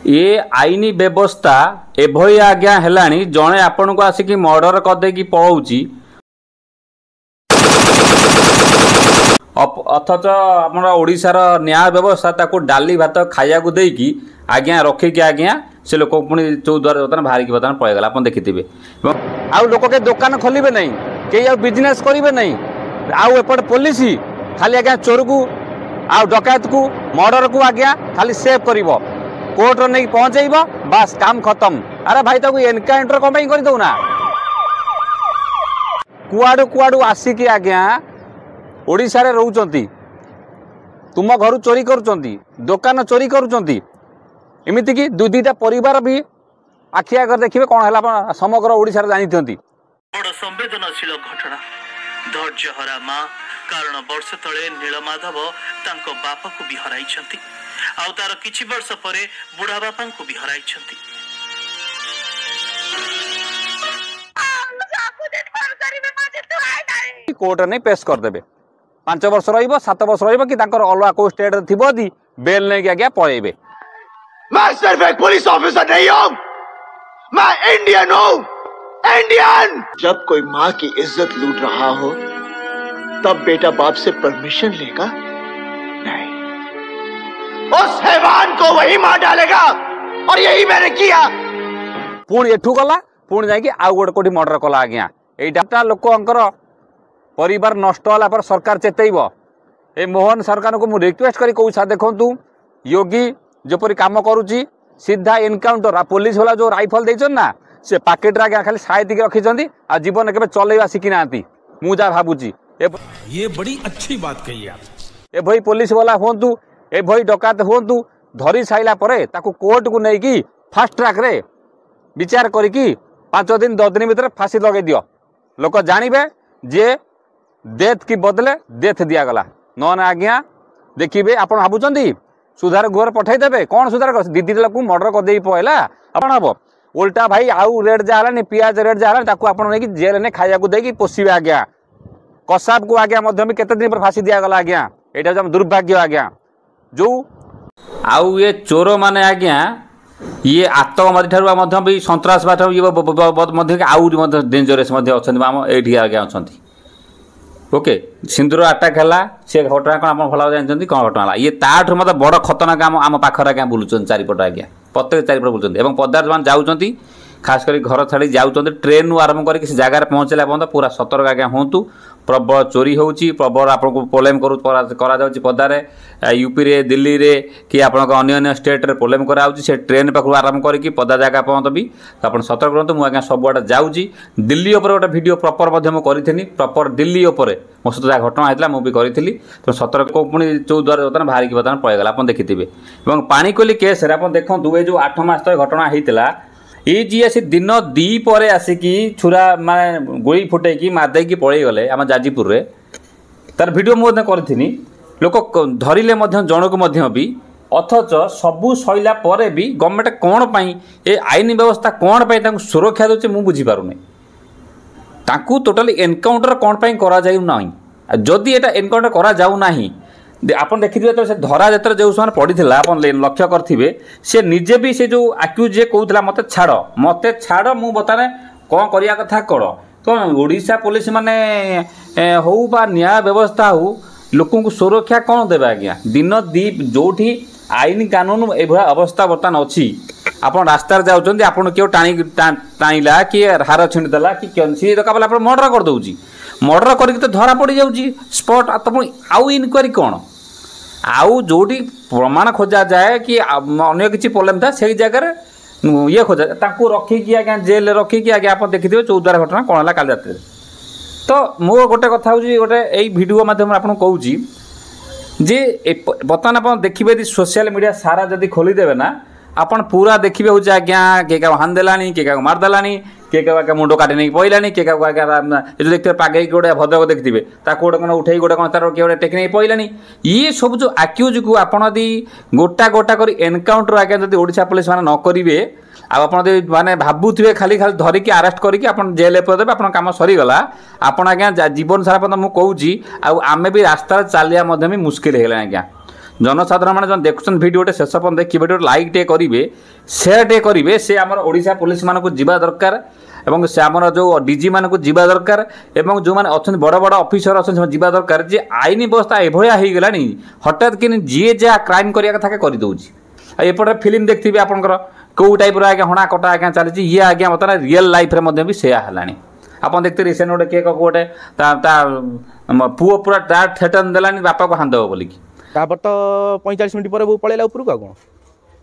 ये आईन व्यवस्था एभई आज्ञा हेलानी जड़े आपण को आसिक मर्डर करदे पलाऊँगी अथच आम ओडार न्याय व्यवस्था ताको डाली भात खाया देकी आज्ञा रखिकी आज्ञा से लोक पुणी चौद्वार बर्तमान बाहर की बर्तमान पलैगला आप देखिथे आउ लोक के दुकान खोलिए नहीं कई बिजनेस करेंगे नहीं आउ एपट पुलिस खाली आज्ञा चोर को आ डकैत को मर्डर को आज्ञा खाली सेव कर कोर्ट नहीं पहुँचेब बास काम खत्म। अरे भाई ताको एनकाउंटर कम कर दौना कुआडू कुआडू आसिकी आज्ञा ओडिशा रे रहउचंती तुम घर चोरी करुचंती दुकान चोरी करुचंती एमिति कि दुई दुईटा परिवार भी आखि आगे देखिए कौन है समग्र ओडिशा रे जानिथंती। बड़ संवेदनशील घटना धैर्यहरा माँ कारण वर्ष तले नीलमाधव तांको बापा को भी हराइछंती आउ तार किछि वर्ष परे बुढ़ा बापा को भी हराइछंती। कोर्ट नहीं पेश करदेबे 5 वर्ष रहिबो 7 वर्ष रहिबो कि तांकर अलवा को स्टेट थिबो दी बेल नहीं आज्ञा पळेबे। मैं सिर्फ एक पुलिस ऑफिसर नहीं हूँ, मैं इंडियन हूँ, इंडियन। जब कोई माँ की इज्जत लूट रहा हो तब बेटा बाप से परमिशन लेगा नहीं, उस हैवान को वही मार डालेगा और यही मैंने किया। पुणी एठू गला पुणी जाकि आउ गोटे कोठी मर्डर कला आज्ञा एटा लोकंकर परिवार नष्ट होला पर सरकार चेतैब। ए मोहन सरकार को मु रिक्वेस्ट करी कहूँ देखु योगी जोपरी काम करुच्ची सीधा एनकाउंटर आ पुलिस वाला जो राइफल देचन ना से पाकेट आगे खाली साइड के रखी आ जीवन के चलैवा शिखी ना मु जा भावुची ये बड़ी अच्छी बात कही आप। ए भई पुलिस वाला होंतु ए भई डकात होंतु धरी साइला परे ताकू कोर्ट को नहीं कि फास्ट ट्रैक रे विचार करिकी 5 दिन 10 दिन भीतर फांसी लगे दियो लोक जानिबे जे डेथ की बदले डेथ दिया गला न आज्ञा देखिए आप भावुं सुधार गुहर पठेदेवे कौन सुधार कर दीदी लोक मर्डर कर पहला आपण हम उल्टा भाई आउ रेट जहाँ पियाज रेट जहाँ नहीं जेल ने खाया देकी पोषे आज्ञा कसाब को आज्ञा केते दिन पर फांसी दिया गला आज्ञा यहाँ दुर्भाग्य आज्ञा जो आउ ये चोर माने आज्ञा ये आतंकवादी ठार भी सन्त्रासवाद आउ डेंजरस आम ये आज्ञा अच्छा ओके सिंदूर अटाक है सी घटना कौन आप भल जानते कौन घटना ये ताठू मतलब बड़ खतरनाक आम पाखर आज्ञा बुलूँ चारिपट आज्ञा प्रत्येक चारिपट बुलूँ पदार्थ मान जाऊँच खास कर घर छाड़ी जाऊँ ट्रेन आरंभ कर जगार पहुँचला पर्यटन पूरा सतर्क आज्ञा हूँ प्रबल चोरी होची प्रबल आपको प्रोब्लेम करा पदारे यूपी रे दिल्ली रे कि आपन अन्य स्टेट रे प्रोब्लेम करा से ट्रेन पाखु आरंभ करके पदा जगह पर्यटन भी तो आप सतर्क रहतु मुझे आज्ञा सबुआड़े जाऊँगी दिल्ली उपर गोटे भिडियो प्रपर करी प्रपर दिल्ली उपर मो सहित जहाँ घटना होता मुझे करी तो सतर्क पुणी चौद्वार बर्तमान बाहर की बर्तमान पलैगला आप देखिथे और पानीकोली केस आप देखो ये जो 8 मास तक घटना होता ये जी आसी दिन 2 पर आसिकी छुरा माने गोली फुटेकी मारदेकी पलि गले आम जाजीपुर रे तार भिडियो मुझे करी लोक धरिले जनक भी अथच सबू सैला पर भी गवर्नमेंट कौन पाई ए आईन व्यवस्था कौन पाई सुरक्षा दूचे मुझे बुझीपारूनी टोटाली एनकाउंटर कौन पाई करा जाऊ नाही जदि एटा एनकाउंटर करा जाऊ नाही आपन देखिथिबे तो से धरा जतर जो समय पड़ीथिला आपन लक्ष्य करथिबे से निजे भी से जो आक्यूज जे कहउतला मते छाड़ मु बताने कौन करिया कथा कर तो ओडिशा पुलिस माने हो बा न्याय व्यवस्था हो लोकों को सुरक्षा कौन देबे आज्ञा दिन दीप जोठी आईन कानून एभा अवस्था बर्तमान अच्छी आपन रास्तार जाउछन्ती आपन केउ टाणीला कि हार छिंडदेला कि केनसी दकाबला आपन मर्डर कर दउची मर्डर करके तो धरा पड़ जाऊँगी स्पट तो आउ इनक्वारी कौन आउ जोटी प्रमाण खोजा जाए कि अन्य किसी प्रोब्लेम था से जगह ये खोजा रखिकी आज्ञा जेल रखिकी आज्ञा आप देखिए चौद्वार घटना कौन है काली रात तो मो गोटे कथा हूँ गोटे यही भिडियो मध्यम आपको कहूँ जे बर्तमान आप देखिए सोशल मीडिया सारा जदि खोलीदेवे ना आपन पूरा देखिए हूँ आज्ञा किए क्या हानदेलानी किए क्या मारदेलानी किए क्या मुंड काटी नहीं पड़ानी किए क्या जो देखते पागे गोटे भद्रक देखिए गोटे कौन उठे गोटे कौन तार किए गोटे टेक नहीं पड़ानी ये सब जो आक्यूज को आपड़ गोटा गोटा कर एनकाउंटर आज्ञा जब ओडिशा पुलिस मैंने न करेंगे आप माने भावुवे खाली खाली धरिकी आरेस्ट करके आप जेल पदेवे आप कम सरीगला आपन आज्ञा जीवन सारा पर्यटन मुझे कहूँ आम भी रास्तार चलिया भी मुस्किल है आज्ञा जनसाधारण मैंने जो देखुन भिडियोटे शेष पर्यटन देखिए भिडियो लाइक टे करेंगे सेयार टे करेंगे से आम ओडिशा पुलिस मान को जीवा दरकार एवं से आमर जो डीजी मान को जीवा दरकार एवं जो मैंने अच्छा बड़ बड़ ऑफिसर अच्छा जीवा दरकार जे आईन व्यवस्था एभलिया हो गलानी हठात कि जी जहाँ क्राइम करिया कथा करदे एपटे फिल्म देखिए आपंकर कौ टाइप आज्ञा हणा कटा आज्ञा चली ये आज्ञा मतलब रियल लाइफ भी सेया है आप देखते रिसेंट गोटे किए गोटे पुओ पूरा ठेटन देलानी बापा को हाथ देव बोलिकी तापर तो 45 मिनट पर पलैला उपरक कौन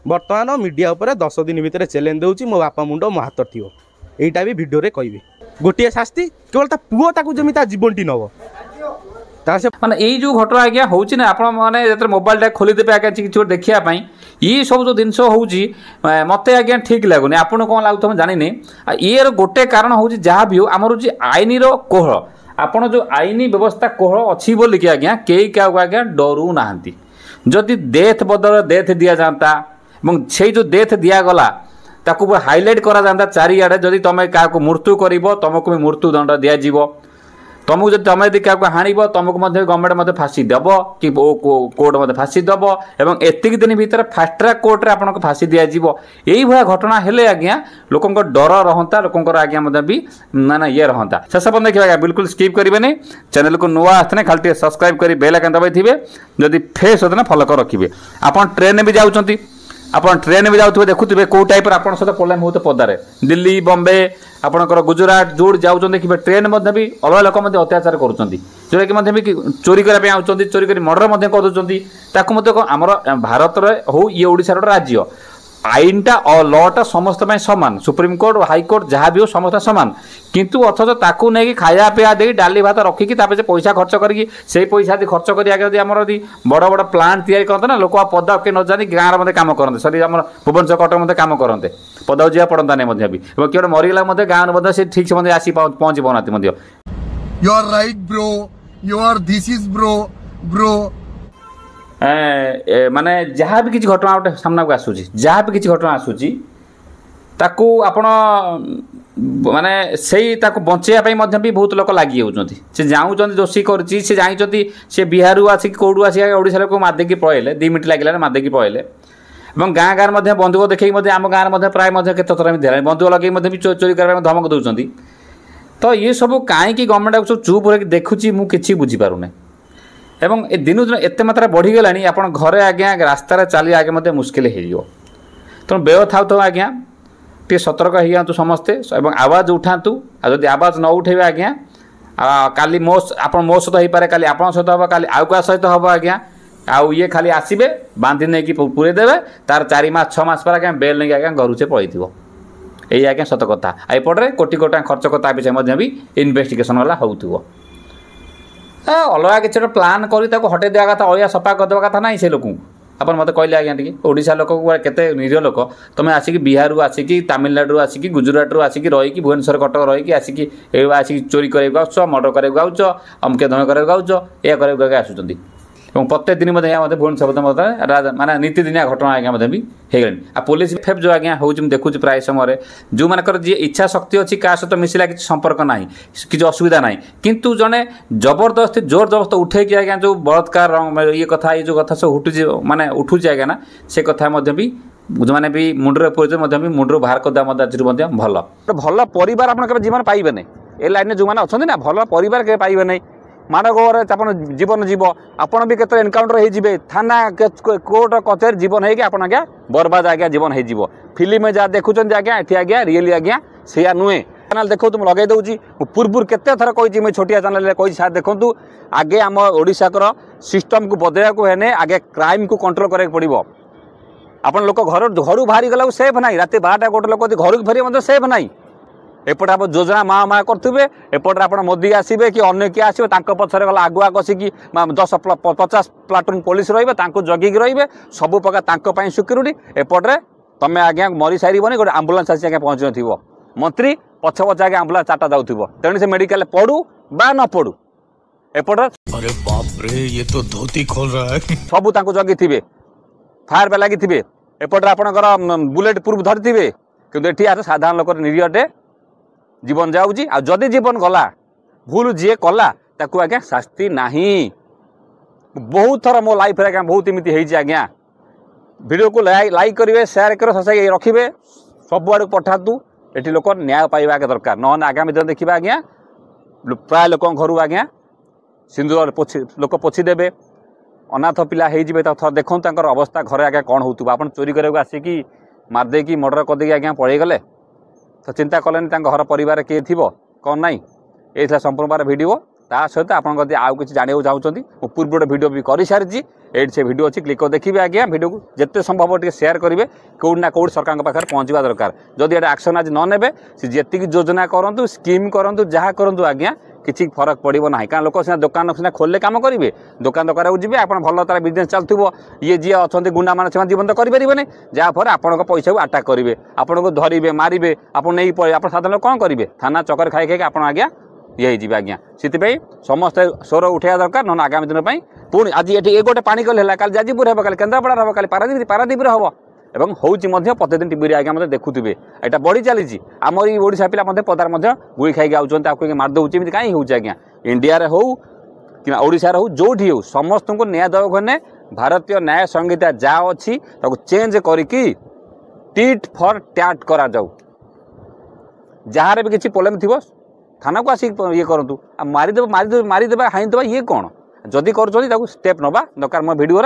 बर्तमान मीडिया उपर 10 दिन भितर चैलेंज दूसरी मो बापा मुंड मो हाथ थी यहीटा भी भिडियो कहि गोटे शास्ति केवल ता पुओ ताकू जमी ता जीवनटी नब माने यही जो घटना आज्ञा होची ना आपण माने जते मोबाइल टा खोली देबे आज्ञा किछि देखिया पई ये सब जो जिनस होची मते आज्ञा ठीक लागुनी आपण कोन लागु त जानि नै एर गोटे कारण होची जहाँ भी हो हमर जे आईनी रो कोहळ आपण जो आईनी व्यवस्था कोहळ अछि बोली कि आज्ञा केई का आज्ञा डरू नाहंती जदि डेथ बदल डेथ दिया जाता एवं से जो डेथ दिया गला ताकू हाइलाइट करा जाता चारिआडे जदि तमे का मृत्यु करिवो तुमको भी मृत्यु दंड दिया जीवो तुमको जब तुम यदि क्या हाणब तुमको गवर्नमेंट फाँसी देव कि कोर्ट फाँसी देव एवं एतिक दिन भीतर फास्ट ट्रैक कोर्ट आपको फाँसी दिज्व यही भाया घटना हेले आज्ञा लोक डर रहता लोकर आज्ञा भी ना ये रहता शेष पर्यटन देखिए आज्ञा बिल्कुल स्किप करेंगे नहीं चैनल को नुआ आसने खाली सब्सक्राइब कर बेल आइकन दबाई थे जदि फेस होते ना फॉलो कर रखिए आप ट्रेन भी जाऊँच आप ट्रेन भी जाऊे देखुए कौ टाइप आप सहित प्रोब्लेम हो पदारे दिल्ली बम्बे आपंकर गुजरात जोड़ जाऊँ देखिए ट्रेन भी अलग लोक अत्याचार करोटा कि चोरी करने आउट चोरी कर मर्डर कर आमर भारत हो ये ओडिशार राज्य आईनटा लटा समस्त सामान सुप्रीम कोर्ट हाईकोर्ट जहाँ भी हो समस्त सामान किंतु अथच ताकू नहीं खाया पिया दे डाली भात रखिकी पैसा खर्च करके पैसा खर्च कर आमर बड़ बड़ प्लांट तैयारी करते ना लोक पदा के न जानी गाँव में कम करते सरी आम भुवनेश्वर कटक मध्य कम करते पदा जा पड़ता नहीं भी किए मरीगला गाँव से ठीक से आसी पहुँच पाना You are right, bro. You are this is bro. माने जहाँ भी किसी घटना गोटे सामना को आसूची जहाँ भी किसी घटना आसूची ताकू आपण माने सही ताकू बचाइबा भी बहुत लोक लगी होउछंती से जाऊँ दोषी करछि से जाइछंती से बिहार आसिक कौटू आसिक ओडिशा लोक मारदेकी पळेले 2 मिनिट लागिला मारदेकी पळेले एवं गाँ गाँव में बंधुक देखिए आम गाँव में प्राय केत थर दिला बंधुक लगे भी चोरी करने धमक दौरान तो ये सब कहीं गवर्नमेंट सब चुप रही देखुची मुझे बुझीपारूना एवं ए दिन दिन एत मात्रा बढ़ीगला आप घरे आज्ञा रास्तार चली आगे मुस्किल हो तेणु व्यय था आज्ञा टे सतर्क हो जातु समस्ते आवाज उठातु जदि आवाज न उठे आज्ञा काली मो सहित हो पारे काली आप सहित हम काली आउ क्या सहित हम आज्ञा आउ ये खाली आसबे बांधि नहीं पूरे देवे तार 4 मास 6 मास पर आज्ञा बेल नहीं आज्ञा घर से पलि यही आज्ञा सत कथा एपटे कोटी कोटी खर्च करता विषय भी इन्वेस्टिगेशन वाला हो अलग किसी प्लान कर हटे देवा कथा अलिया सफा करदे कथा ना से लोक आप मत कहले आज्ञा टी ओडिशा लोक केते निरीह लोक तुम आसिक बिहार आसिक तमिलनाडु आसिक गुजरात आसिक रही भुवनेश्वर कटक रही आसिक चोरी कर मर्डर कर अमके धमक कर या कर आसुँच प्रत्येक दिन भुवनेश्वर माने नीतिदिनिया घटना आज्ञा भी होगलानी आ पुलिस फेफ जो आज्ञा हो देखुँ प्राय समय जो मानकर जी इच्छा शक्ति अच्छी क्या सहित मिसला किसी संपर्क ना किसी असुविधा ना किंतु जड़े जबरदस्ती जोर जबरदस्त उठे कि आज्ञा जो बलात्कार ये कथा ये जो कथा सब उठू माने उठू आज्ञा ना से कथा भी जो मैंने भी मुंडे पूरे भी मुंडू बाहर करदे भल भल परिवार आप जीवन पाइबे नहीं ए लाइन जो मैंने अच्छा ना भल परिवार के पाइबे नहीं माड़ गोबर आप जीवन जीव आपड़ भी केत एनकाउंटर हो थाना कोर्ट कचहरी जीवन होगी आप आज्ञा बर्बाद आज्ञा जीवन हो फिल्म जहाँ देखुं आज्ञा ये आज्ञा रियली आज्ञा से नुहे चैनल देखो तुम लगे दूसरी पूर्व केते थर कही मुझे छोटिया चैनल कही सार देखूँ आगे आम ओडिशा सिस्टम को बदलवाक है आगे क्राइम को कंट्रोल कराया पड़ो आप लोक घर बाहरी गला सेफ ना रात 12टा गोटे लोक घर फेर सेफ ना एपटे आप योजना माँ करेंगे एपटे आप मोदी आसवे कि अन्य किए आसो पचर गला आगुआ कसिकी 10-50 प्लाटून पुलिस रही जगिकी रे सब प्रकार सिक्यूरीटी एपटे तुम आज्ञा मरी सारबनी गोटे आम्बुलांस आसी आज्ञा पहुँच न मंत्री पछ पछ आज्ञा आम्बुलांस 4टा जाऊँ तेणु से मेडिकल पड़ू बा न पड़ू एपटे अरे बाप रे ये तो धोती खोल रहा है सबू जगी थे फायर पे लगी एपटे आपंकर बुलेट प्रूफ धरी थे कि ये साधारण लोक निरीहटे जीवन जाऊँगी आ जदि जीवन गला भूल जी कला ताकू आज्ञा शास्ति नहीं बहुत थर मो लाइफ आज्ञा बहुत एमती होती आज्ञा वीडियो को लाइक करेंगे सेयार कर ससाई रखिए सबुआड़ पठातु ये लोक न्याय पाइबा के दरकार न आगामी दिन देखा आज्ञा प्राय लोक घर आज्ञा सिंदूर लोक पोछीदेवे अनाथ पिला हो थर देखो अवस्था घरे आज्ञा कौन हो आप चोरी करने आसिकी मारदेकी मर्डर करदे आज्ञा पलैगले तो चिंता कलेनि घर परिवार किए थी कौन ना ये संपूर्ण बार भिडियो ता सहित आप आउ कि जानू चाहते मो पूर्व गोटे भिडियो भी कर सारी ये से भिडियो अच्छी क्लिक देखिए आज्ञा भिडियो को जिते संभव टे सेयार करेंगे कौट ना कौट सरकार पाखे पहुँचवा दरकार जदि ये एक्शन आज न ने जी योजना करूँ स्कीम करूँ जहाँ करूँ आज्ञा किसी फरक पड़ो ना क्या लोक सीना दुकान सीना खोलने कम करेंगे दुकान दোकान जी आप भल तार बिजनेस चलुव ये जी अच्छा गुंडा मैंने जीवन तो करेंगे जहाँफल आपण पैसा को आटाक करेंगे आपन को धरवे मारे आप साधारण कौन करेंगे थाना चक्कर खाई खाई आप आज्ञा ये जी आज्ञा से समस्ते स्वर उठा दरकार ना आगामी दिन पुणी आज ये गोटे पानी कल है कल जाजपुर हम कल केन्द्रापड़ा हम कल पारादीप हम एवं होची प्रतिदिन टीवी आज्ञा मतलब देखुवे यहाँ बढ़ी चली आम ओडिशा पिला पदार गुई खाई आउट आपको मारदे कहीं हो आज्ञा इंडिया रे हो कि ओडिशा हो जो हो समस्त को न्याय देवा ने भारतीय न्याय संहिता जहाँ अच्छी चेंज करके टीट फॉर टैट करा जाऊ जहाँ भी किसी प्रोब्लेम थी थाना को आसिक ये करूँ मारिदे हाईदेवा ये कौन जदि कर स्टेप नवा दरकार मो भिडियो